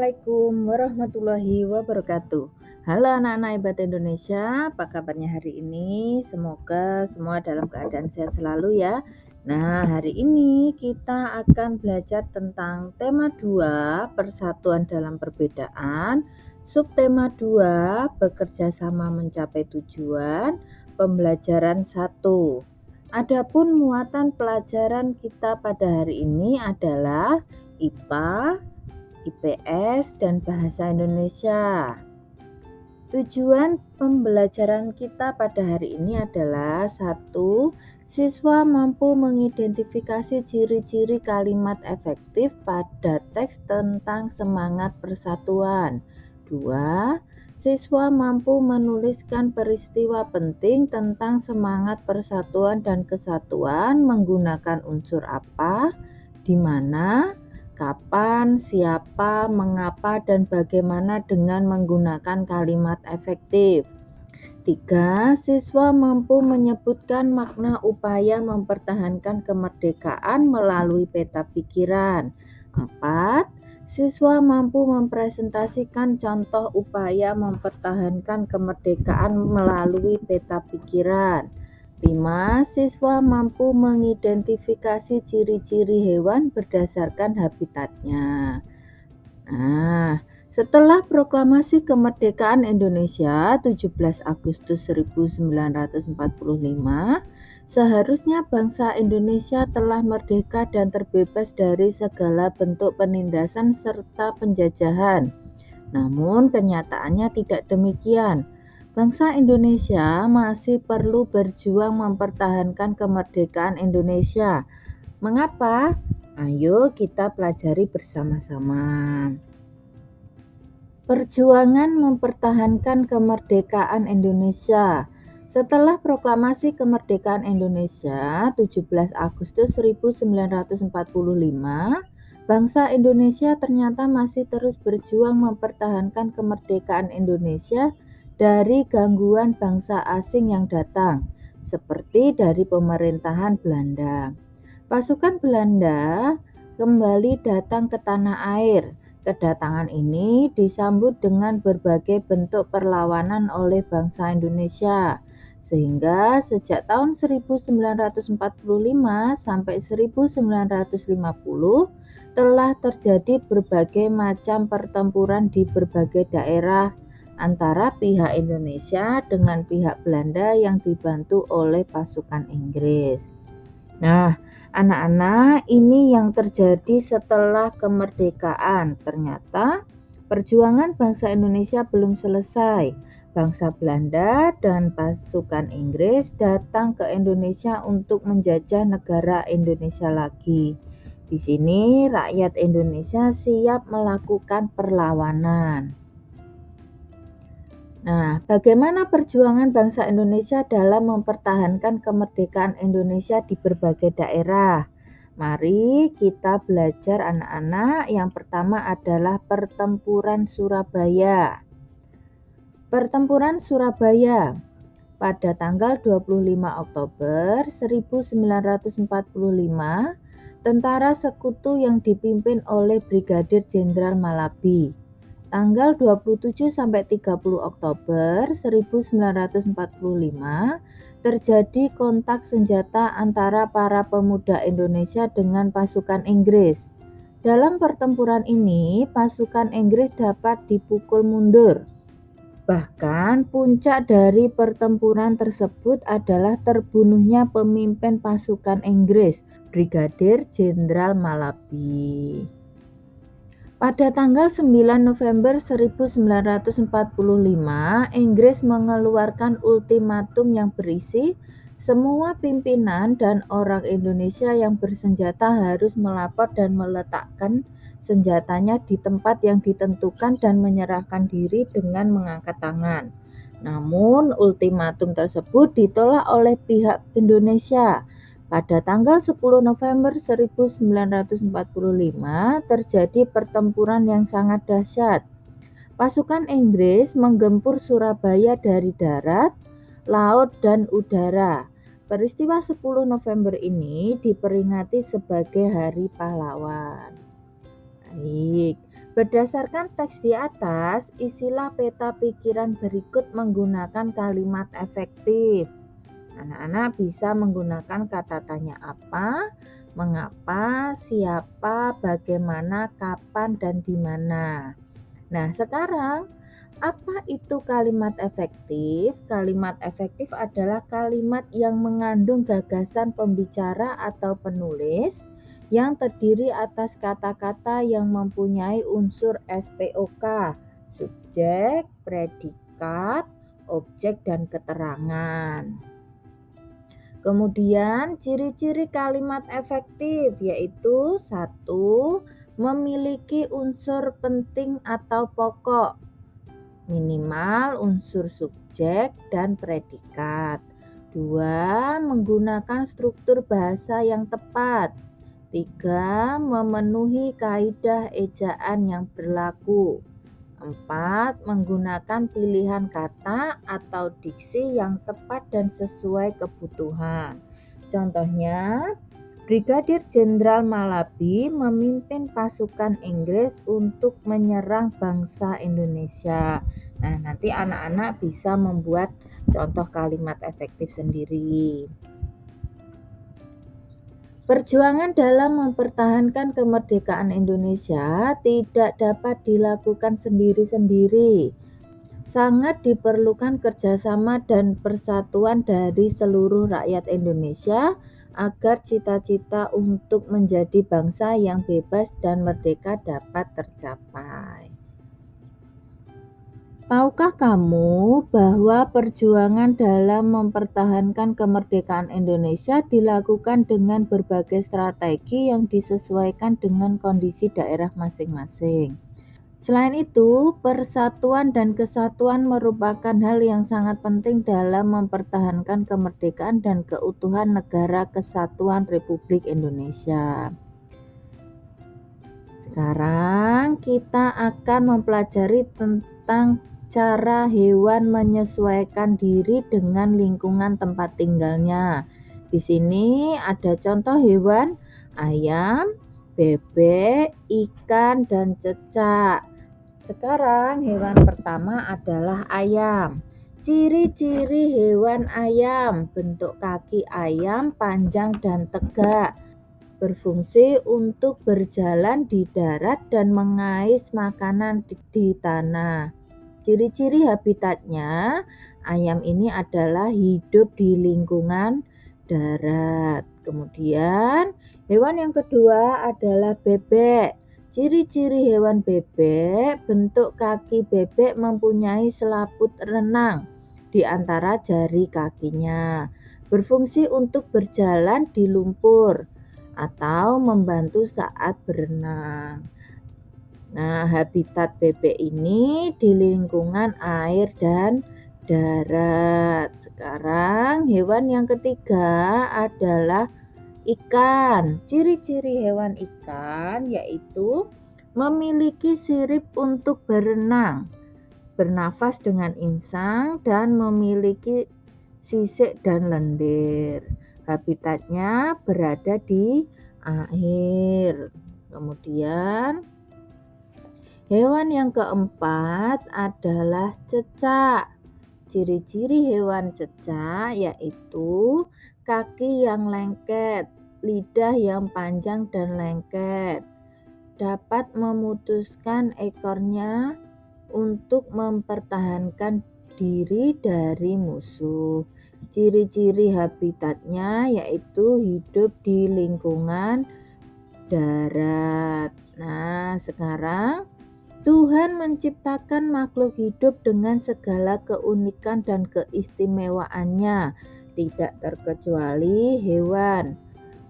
Assalamualaikum warahmatullahi wabarakatuh. Halo anak-anak hebat Indonesia, apa kabarnya hari ini? Semoga semua dalam keadaan sehat selalu ya. Nah, hari ini kita akan belajar tentang tema 2, persatuan dalam perbedaan, subtema 2, bekerja sama mencapai tujuan, pembelajaran 1. Adapun muatan pelajaran kita pada hari ini adalah IPA, IPS, dan Bahasa Indonesia. Tujuan pembelajaran kita pada hari ini adalah 1. Siswa mampu mengidentifikasi ciri-ciri kalimat efektif pada teks tentang semangat persatuan. 2. Siswa mampu menuliskan peristiwa penting tentang semangat persatuan dan kesatuan menggunakan unsur apa, di mana, kapan, siapa, mengapa, dan bagaimana dengan menggunakan kalimat efektif. 3. Siswa mampu menyebutkan makna upaya mempertahankan kemerdekaan melalui peta pikiran. 4. Siswa mampu mempresentasikan contoh upaya mempertahankan kemerdekaan melalui peta pikiran. 5. Siswa mampu mengidentifikasi ciri-ciri hewan berdasarkan habitatnya. Nah, setelah proklamasi kemerdekaan Indonesia 17 Agustus 1945, seharusnya bangsa Indonesia telah merdeka dan terbebas dari segala bentuk penindasan serta penjajahan. Namun kenyataannya tidak demikian. Bangsa Indonesia masih perlu berjuang mempertahankan kemerdekaan Indonesia. Mengapa? Ayo kita pelajari bersama-sama. Perjuangan mempertahankan kemerdekaan Indonesia. Setelah proklamasi kemerdekaan Indonesia 17 Agustus 1945, bangsa Indonesia ternyata masih terus berjuang mempertahankan kemerdekaan Indonesia dari gangguan bangsa asing yang datang, seperti dari pemerintahan Belanda. Pasukan Belanda kembali datang ke tanah air. Kedatangan ini disambut dengan berbagai bentuk perlawanan oleh bangsa Indonesia, sehingga sejak tahun 1945 sampai 1950 telah terjadi berbagai macam pertempuran di berbagai daerah antara pihak Indonesia dengan pihak Belanda yang dibantu oleh pasukan Inggris. Nah, anak-anak, ini yang terjadi setelah kemerdekaan. Ternyata perjuangan bangsa Indonesia belum selesai. Bangsa Belanda dan pasukan Inggris datang ke Indonesia untuk menjajah negara Indonesia lagi. Di sini rakyat Indonesia siap melakukan perlawanan. Nah, bagaimana perjuangan bangsa Indonesia dalam mempertahankan kemerdekaan Indonesia di berbagai daerah? Mari kita belajar anak-anak. Yang pertama adalah Pertempuran Surabaya. Pertempuran Surabaya pada tanggal 25 Oktober 1945, tentara sekutu yang dipimpin oleh Brigadir Jenderal Malabi. Tanggal 27 sampai 30 Oktober 1945 terjadi kontak senjata antara para pemuda Indonesia dengan pasukan Inggris. Dalam pertempuran ini, pasukan Inggris dapat dipukul mundur. Bahkan puncak dari pertempuran tersebut adalah terbunuhnya pemimpin pasukan Inggris, Brigadir Jenderal Malabi. Pada tanggal 9 November 1945, Inggris mengeluarkan ultimatum yang berisi semua pimpinan dan orang Indonesia yang bersenjata harus melapor dan meletakkan senjatanya di tempat yang ditentukan dan menyerahkan diri dengan mengangkat tangan. Namun, ultimatum tersebut ditolak oleh pihak Indonesia. Pada tanggal 10 November 1945 terjadi pertempuran yang sangat dahsyat. Pasukan Inggris menggempur Surabaya dari darat, laut, dan udara. Peristiwa 10 November ini diperingati sebagai Hari Pahlawan. Baik, Berdasarkan teks di atas, isilah peta pikiran berikut menggunakan kalimat efektif. Anak-anak bisa menggunakan kata tanya apa, mengapa, siapa, bagaimana, kapan, dan di mana. Nah, sekarang apa itu kalimat efektif? Kalimat efektif adalah kalimat yang mengandung gagasan pembicara atau penulis yang terdiri atas kata-kata yang mempunyai unsur SPOK, subjek, predikat, objek, dan keterangan. Kemudian ciri-ciri kalimat efektif yaitu 1. Memiliki unsur penting atau pokok, minimal unsur subjek dan predikat. 2. Menggunakan struktur bahasa yang tepat. 3. Memenuhi kaidah ejaan yang berlaku. 4. Menggunakan pilihan kata atau diksi yang tepat dan sesuai kebutuhan. Contohnya, Brigadir Jenderal Malabi memimpin pasukan Inggris untuk menyerang bangsa Indonesia. Nah, nanti anak-anak bisa membuat contoh kalimat efektif sendiri. Perjuangan dalam mempertahankan kemerdekaan Indonesia tidak dapat dilakukan sendiri-sendiri. Sangat diperlukan kerjasama dan persatuan dari seluruh rakyat Indonesia agar cita-cita untuk menjadi bangsa yang bebas dan merdeka dapat tercapai. Tahukah kamu bahwa perjuangan dalam mempertahankan kemerdekaan Indonesia dilakukan dengan berbagai strategi yang disesuaikan dengan kondisi daerah masing-masing? Selain itu, persatuan dan kesatuan merupakan hal yang sangat penting dalam mempertahankan kemerdekaan dan keutuhan Negara Kesatuan Republik Indonesia. Sekarang kita akan mempelajari tentang cara hewan menyesuaikan diri dengan lingkungan tempat tinggalnya. Di sini ada contoh hewan: ayam, bebek, ikan, dan cecak. Sekarang hewan pertama adalah ayam. Ciri-ciri hewan ayam: bentuk kaki ayam panjang dan tegak, berfungsi untuk berjalan di darat dan mengais makanan di tanah. Ciri-ciri habitatnya, ayam ini adalah hidup di lingkungan darat. Kemudian hewan yang kedua adalah bebek. Ciri-ciri hewan bebek: bentuk kaki bebek mempunyai selaput renang di antara jari kakinya, berfungsi untuk berjalan di lumpur atau membantu saat berenang. Nah, habitat bebek ini di lingkungan air dan darat. Sekarang hewan yang ketiga adalah ikan. Ciri-ciri hewan ikan yaitu memiliki sirip untuk berenang, bernafas dengan insang, dan memiliki sisik dan lendir. Habitatnya berada di air. Kemudian hewan yang keempat adalah cecak. Ciri-ciri hewan cecak yaitu kaki yang lengket, lidah yang panjang dan lengket, dapat memutuskan ekornya untuk mempertahankan diri dari musuh. Ciri-ciri habitatnya yaitu hidup di lingkungan darat. Nah, sekarang Tuhan menciptakan makhluk hidup dengan segala keunikan dan keistimewaannya, tidak terkecuali hewan.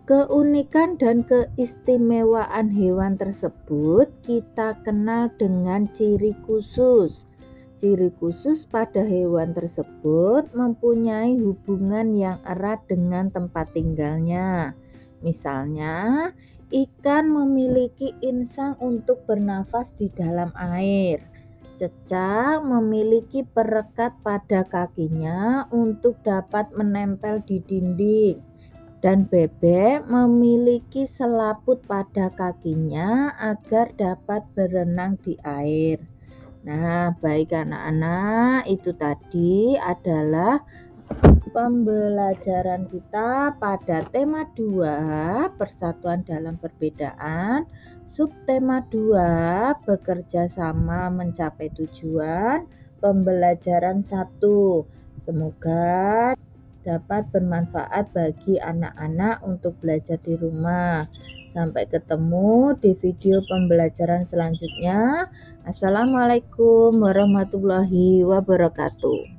Keunikan dan keistimewaan hewan tersebut kita kenal dengan ciri khusus. Ciri khusus pada hewan tersebut mempunyai hubungan yang erat dengan tempat tinggalnya. Misalnya, ikan memiliki insang untuk bernafas di dalam air. Cecak memiliki perekat pada kakinya untuk dapat menempel di dinding. dan bebek memiliki selaput pada kakinya agar dapat berenang di air. Nah, baik anak-anak, itu tadi adalah pembelajaran kita pada tema 2, persatuan dalam perbedaan. Subtema 2, bekerja sama mencapai tujuan. Pembelajaran 1. Semoga dapat bermanfaat bagi anak-anak untuk belajar di rumah. Sampai ketemu di video pembelajaran selanjutnya. Assalamualaikum warahmatullahi wabarakatuh.